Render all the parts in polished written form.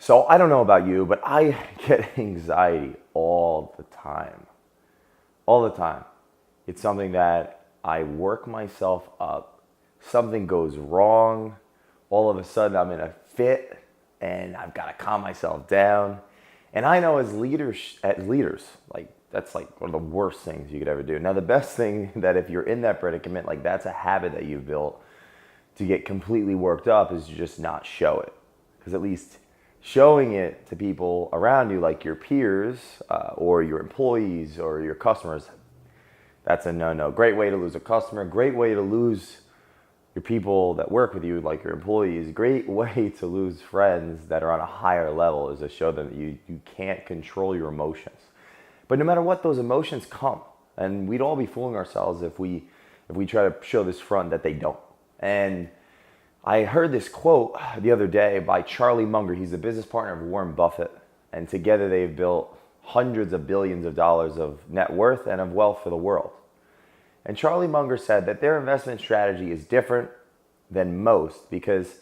So I don't know about you, but I get anxiety all the time. All the time. It's something that I work myself up. Something goes wrong. All of a sudden I'm in a fit and I've got to calm myself down. And I know as leaders, like that's like one of the worst things you could ever do. Now the best thing that if you're in that predicament, like that's a habit that you've built to get completely worked up is to just not show it. Because at least showing it to people around you, like your peers or your employees or your customers, that's a no-no. Great way to lose a customer, great way to lose your people that work with you, like your employees. Great way to lose friends that are on a higher level is to show them that you can't control your emotions. But no matter what, those emotions come. And we'd all be fooling ourselves if we try to show this front that they don't. And I heard this quote the other day by Charlie Munger. He's the business partner of Warren Buffett. And together they've built hundreds of billions of dollars of net worth and of wealth for the world. And Charlie Munger said that their investment strategy is different than most because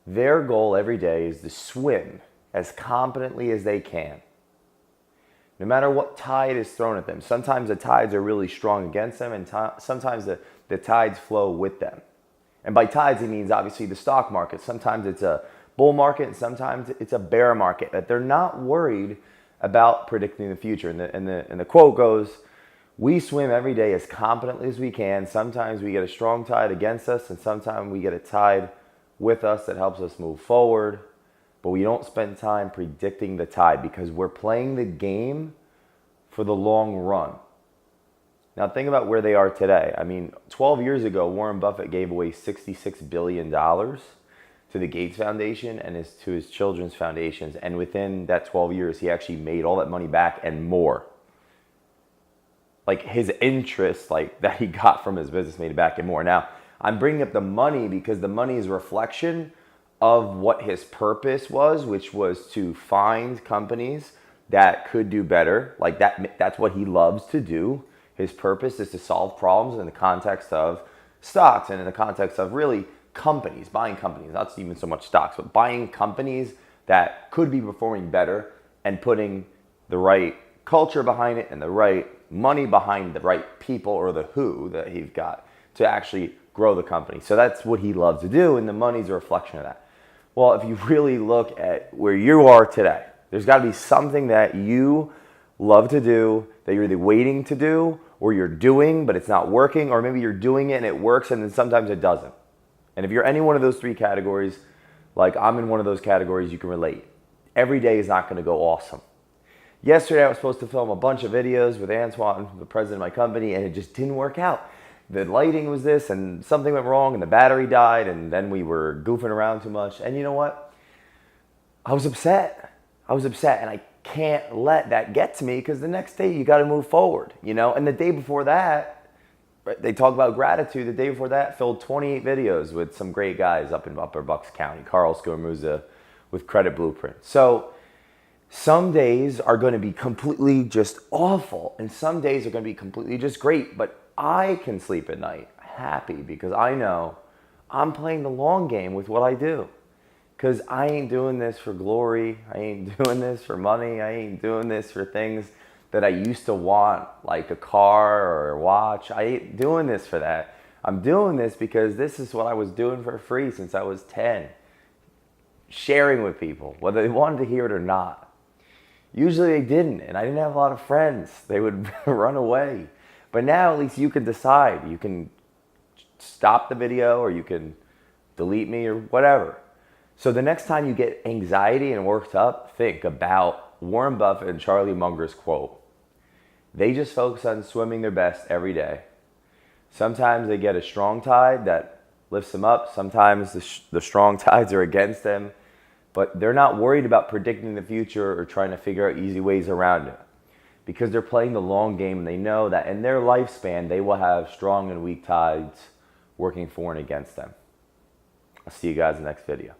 their goal every day is to swim as competently as they can, no matter what tide is thrown at them. Sometimes the tides are really strong against them, and sometimes the tides flow with them. And by tides, he means obviously the stock market. Sometimes it's a bull market, and sometimes it's a bear market. That they're not worried about predicting the future. And the quote goes, "We swim every day as competently as we can. Sometimes we get a strong tide against us, and sometimes we get a tide with us that helps us move forward. But we don't spend time predicting the tide because we're playing the game for the long run." Now think about where they are today. I mean, 12 years ago, Warren Buffett gave away $66 billion to the Gates Foundation and to his children's foundations. And within that 12 years, he actually made all that money back and more. Like his interest, like that he got from his business, made it back and more. Now, I'm bringing up the money because the money is a reflection of what his purpose was, which was to find companies that could do better. Like that's what he loves to do. His purpose is to solve problems in the context of stocks and in the context of really companies, buying companies, not even so much stocks, but buying companies that could be performing better and putting the right culture behind it and the right money behind the right people or the who that he's got to actually grow the company. So that's what he loves to do, and the money's a reflection of that. Well, if you really look at where you are today, there's got to be something that you love to do that you're either waiting to do or you're doing but it's not working, or maybe you're doing it and it works and then sometimes it doesn't. And if you're any one of those three categories, like I'm in one of those categories, you can relate. Every day is not going to go awesome. Yesterday I was supposed to film a bunch of videos with Antoine, the president of my company, and it just didn't work out. The lighting was this and something went wrong and the battery died, and then we were goofing around too much. And you know what? I was upset and I can't let that get to me because the next day you got to move forward, you know? And the day before that, they talk about gratitude. The day before that, filmed 28 videos with some great guys up in Upper Bucks County, Carl Scormuzza with Credit Blueprint. So some days are going to be completely just awful and some days are going to be completely just great, but I can sleep at night happy because I know I'm playing the long game with what I do. Because I ain't doing this for glory. I ain't doing this for money. I ain't doing this for things that I used to want, like a car or a watch. I ain't doing this for that. I'm doing this because this is what I was doing for free since I was 10. Sharing with people, whether they wanted to hear it or not. Usually they didn't, and I didn't have a lot of friends. They would run away. But now at least you can decide. You can stop the video or you can delete me or whatever. So the next time you get anxiety and worked up, think about Warren Buffett and Charlie Munger's quote. They just focus on swimming their best every day. Sometimes they get a strong tide that lifts them up. Sometimes the strong tides are against them. But they're not worried about predicting the future or trying to figure out easy ways around it. Because they're playing the long game and they know that in their lifespan, they will have strong and weak tides working for and against them. I'll see you guys in the next video.